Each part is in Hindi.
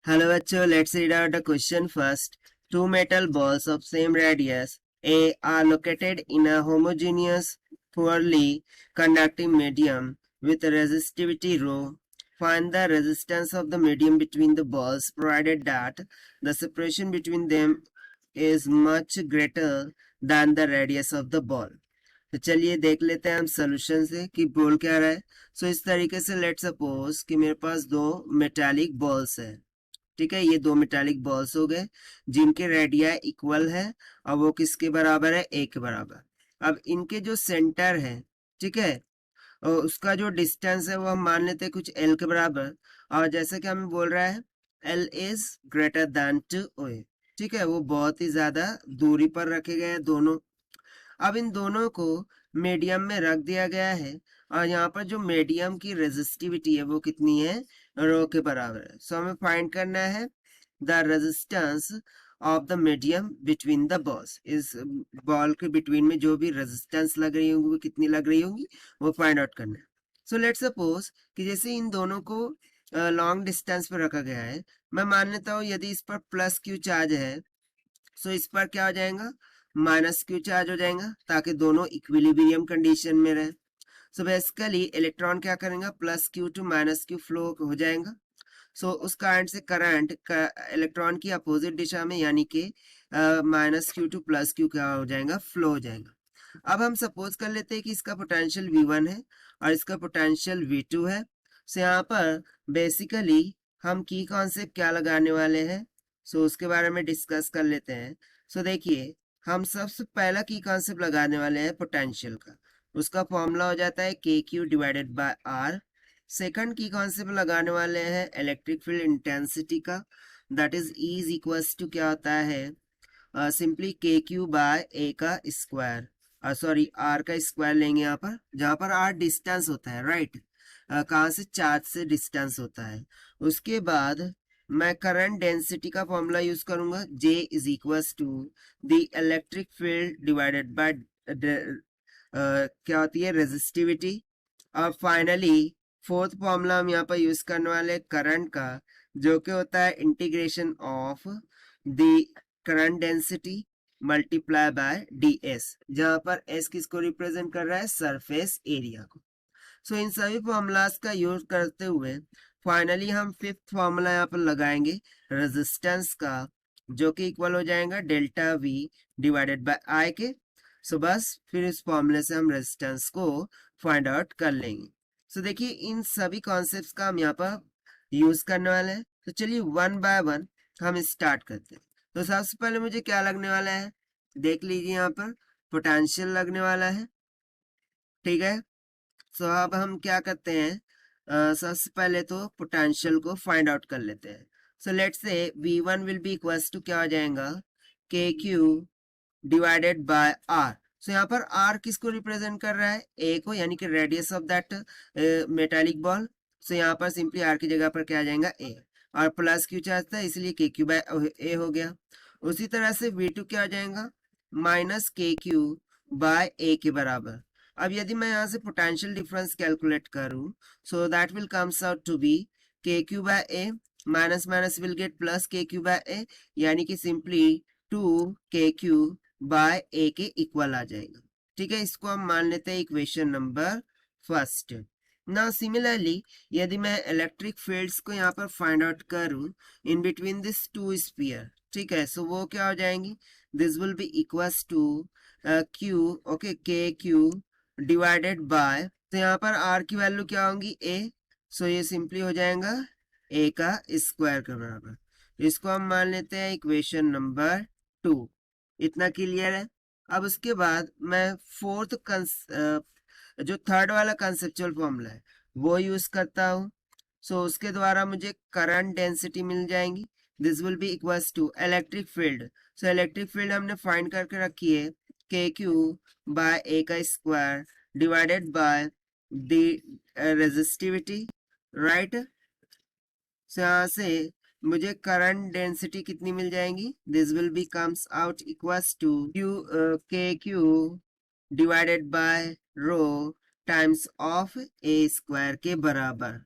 Hello bachcho, let's read out the question first. Two metal balls of same radius A are located in a homogeneous, poorly conducting medium with resistivity rho. Find the resistance of the medium between the balls provided that the separation between them is much greater than the radius of the ball. तो चलिए देख लेते हैं हम सोल्यूशन से कि बोल क्या रहा है. सो इस तरीके से लेट सपोज कि मेरे पास दो मेटालिक बॉल्स है. ठीक है, ये दो मेटालिक बॉल्स हो गए जिनके रेडिया इक्वल है और वो किसके बराबर है, ए के बराबर. अब इनके जो सेंटर है, ठीक है, और उसका जो डिस्टेंस है वो हम मान लेते हैं कुछ एल के बराबर. और जैसे कि हमें बोल रहा है L is greater than two O. ठीक है, वो बहुत ही ज्यादा दूरी पर रखे गए हैं दोनों. अब इन दोनों को मीडियम में रख दिया गया है और यहाँ पर जो मीडियम की रेजिस्टिविटी है वो कितनी है, रो के बराबर है. सो हमें फाइंड करना है the resistance of the medium between the balls. इस बॉल के बिटवीन में जो भी रेजिस्टेंस लग रही होंगी वो कितनी लग रही होंगी वो फाइंड आउट करना है. सो लेट सपोज कि जैसे इन दोनों को लॉन्ग डिस्टेंस पर रखा गया है, मैं मान लेता हूँ यदि इस पर प्लस क्यू चार्ज है सो इस पर क्या हो जाएगा, माइनस क्यू चार्ज हो जाएगा ताकि दोनों इक्विलिब्रियम कंडीशन में रहे. सो बेसिकली इलेक्ट्रॉन क्या करेंगे, plus Q to minus Q flow हो जाएगा. सो उस कारण से करंट का इलेक्ट्रॉन की अपोजिट दिशा में यानी कि minus Q two plus Q क्या हो जाएगा, फ्लो हो जाएगा. अब हम सपोज कर लेते हैं कि इसका पोटेंशियल V1 है और इसका पोटेंशियल V2 है. सो यहाँ पर बेसिकली हम की कॉन्सेप्ट क्या लगाने वाले हैं, सो उसके बारे में डिस्कस कर लेते हैं. सो देखिए, हम सबसे पहला की कॉन्सेप्ट लगाने वाले हैं पोटेंशियल का. उसका फॉर्मूला हो जाता है के Q divided by R. Second की कॉन्सेप्ट लगाने वाले हैं इलेक्ट्रिक फील्ड इंटेंसिटी का. That is is equals to क्या होता है, सिंपली के क्यू बाय ए का स्क्वायर, सॉरी आर का स्क्वायर लेंगे यहाँ पर, जहाँ पर आर डिस्टेंस होता है, राइट. कहाँ से, चार्ज से डिस्टेंस होता है. उसके बाद मैं करंट डेंसिटी का फॉर्मूला यूज करूंगा, J is equals to the electric field divided by क्या होती है, रेजिस्टिविटी. और फाइनली फोर्थ फॉर्मूला हम यहाँ पर यूज करने वाले करंट का, जो कि होता है integration of the current density multiply by ds, जहां पर s किसको रिप्रेजेंट कर रहा है, सरफेस एरिया को. सो इन सभी फॉर्मूलाज का यूज करते हुए फाइनली हम फिफ्थ फॉर्मूला यहाँ पर लगाएंगे रेजिस्टेंस का, जो कि इक्वल हो जाएगा delta V divided by I के. सो बस फिर इस फॉर्मूले से हम रेजिस्टेंस को फाइंड आउट कर लेंगे. सो देखिए, इन सभी कॉन्सेप्ट्स का हम यहाँ पर यूज करने वाले हैं. तो चलिए वन बाय वन हम स्टार्ट करते हैं. तो सबसे पहले मुझे क्या लगने वाला है, देख लीजिए यहाँ पर पोटेंशियल लगने वाला है. ठीक है, सो अब हम क्या करते हैं, सबसे पहले तो पोटेंशियल को फाइंड आउट कर लेते हैं. So let's say V1 will be equals to क्या हो जाएगा, K Q divided by are. सो यहाँ पर आर किसको रिप्रेजेंट कर रहा है, ए को, यानी कि radius of that metallic ball. So यहाँ पर सिंपली आर की जगह पर क्या आ जाएगा, ए. और प्लस क्यू चार्ज था इसलिए के क्यू बाय ए हो गया. उसी तरह से V2 क्या आ जाएगा, माइनस के क्यू बाय ए के बराबर. अब यदि मैं यहाँ से पोटेंशियल डिफरेंस कैलकुलेट करूं, so that will comes out to be k Q by a minus minus will get plus k Q by a, यानी कि सिंपली 2 के क्यू बाय ए के इक्वल आ जाएगा. ठीक है, इसको हम मान लेते हैं इक्वेशन नंबर फर्स्ट. ना सिमिलरली यदि मैं इलेक्ट्रिक फील्ड्स को यहाँ पर फाइंड आउट करूं in between this two sphere, ठीक है, सो वो क्या हो जाएंगी, this will be equals to Q, okay, K Q divided by, तो यहाँ पर आर की वैल्यू क्या होंगी, ए. सो ये सिंपली हो जाएगा ए का स्क्वायर के बराबर. इसको हम मान लेते हैं इक्वेशन नंबर 2. इतना क्लियर है. अब उसके बाद मैं फोर्थ जो थर्ड वाला कंसेप्चुअल फॉर्मूला है वो यूज करता हूँ. सो उसके द्वारा मुझे करंट डेंसिटी मिल जाएंगी. This will be equals to electric field. So electric field हमने फाइंड करके रखी है के क्यू बाय ए का square divided by the resistivity, right. So यहाँ से मुझे करंट डेंसिटी कितनी मिल जाएंगी, this will be comes out equals to q k Q divided by rho times of A square के बराबर.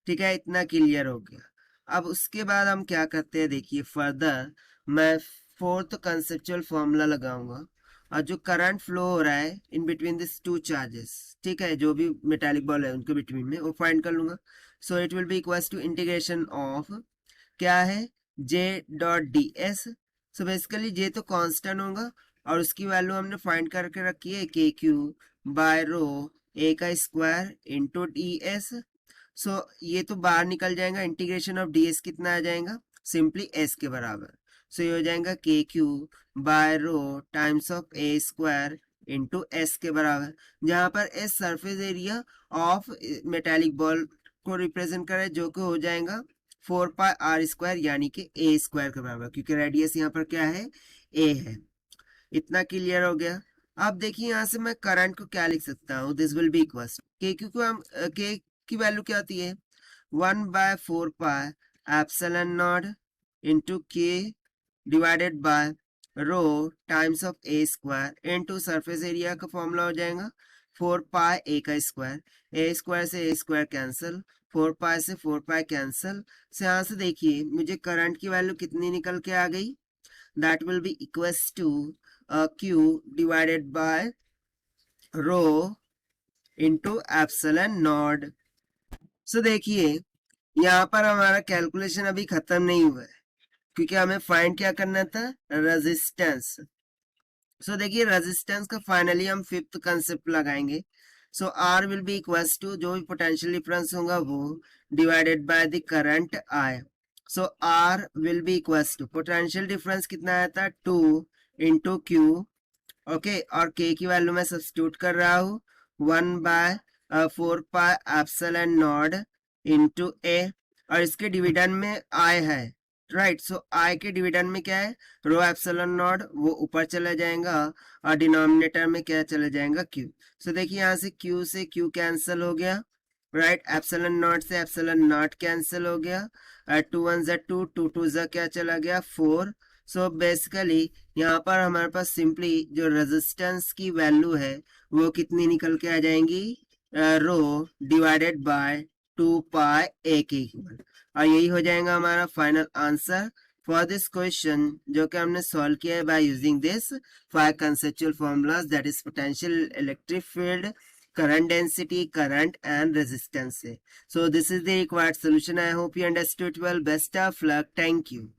ठीक है, इतना क्लियर हो गया. अब उसके बाद हम क्या करते हैं, देखिए फर्दर मैं फोर्थ कंसेप्चुअल फॉर्मूला लगाऊंगा, और जो करंट फ्लो हो रहा है इन बिटवीन दिस टू चार्जेस, ठीक है, जो भी मेटालिक बॉल है उनके बिटवीन में, वो फाइंड कर लूंगा. So it will be equals to integration of क्या है, j dot d s. So basically j तो कांस्टेंट होगा, और उसकी वैल्यू हमने फाइंड करके रखी है के क्यू बाय रो ए का स्क्वायर इंटू डी एस. सो ये तो बाहर निकल जाएगा, इंटीग्रेशन ऑफ डी एस कितना आ जाएगा, सिंपली एस के बराबर. सो ये हो जाएगा K Q by rho times of A square into S के बराबर, जहां पर S surface area of metallic ball को रिप्रेजेंट करे, जो कि हो जाएगा 4 पाई आर स्क्वायर, यानी कि ए स्क्वायर के बराबर, क्योंकि रेडियस यहाँ पर क्या है, ए है. इतना क्लियर हो गया. अब देखिए यहाँ से मैं करंट को क्या लिख सकता हूँ, this will be equal K Q को हम के की वैल्यू क्या होती है, 1/4 pi epsilon naught into K divided by rho times of A square into surface area का फॉर्मूला हो जाएगा 4 पाई ए का स्क्वायर, ए स्क्वायर से ए स्क्वायर कैंसिल, 4 पाई से 4 पाई कैंसिल. से यहाँ से देखिए मुझे करंट की वैल्यू कितनी निकल के आ गई, that will be equals to Q divided by rho into epsilon naught. So देखिए यहाँ पर हमारा कैलकुलेशन अभी खत्म नहीं हुआ है, क्योंकि हमें फाइंड क्या करना था, रेजिस्टेंस. सो देखिए रेजिस्टेंस का फाइनली हम फिफ्थ कंसेप्ट लगाएंगे. So R will be equals to जो भी पोटेंशियल डिफरेंस होगा वो divided by the current I. So R will be equals to potential difference कितना आया था, 2 इंटू क्यू, ओके, और के की वैल्यू मैं सब्स्टिट्यूट कर रहा हूँ 1/4 पाई एप्सिलॉन नॉट इंटू ए, और इसके डिविडेंड में आई है, राइट. सो आई के डिविडेंड में क्या है, रो एप्सिलॉन नॉट, वो ऊपर चला जाएगा, और डिनोमिनेटर में क्या चला जाएगा, क्यू. सो देखिए यहाँ से क्यू कैंसिल हो गया, राइट. एप्सिलॉन नॉट से एप्सिलॉन नॉट कैंसिल हो गया, 2 1 ज़ा 2, 2 2 ज़ा क्या चला गया, 4. सो बेसिकली यहाँ पर हमारे पास सिंपली जो रेजिस्टेंस की वैल्यू है वो कितनी निकल के आ जाएंगी, रो डिवाइडेड बाय 2 पाई ए के इक्वल. और यही हो जाएगा हमारा final answer for this question, जो कि हमने सॉल्व किया है by using this 5 conceptual formulas, that is potential, electric field, current density, current and resistance. So this is the required solution. I hope you understood well. Best of luck. Thank you.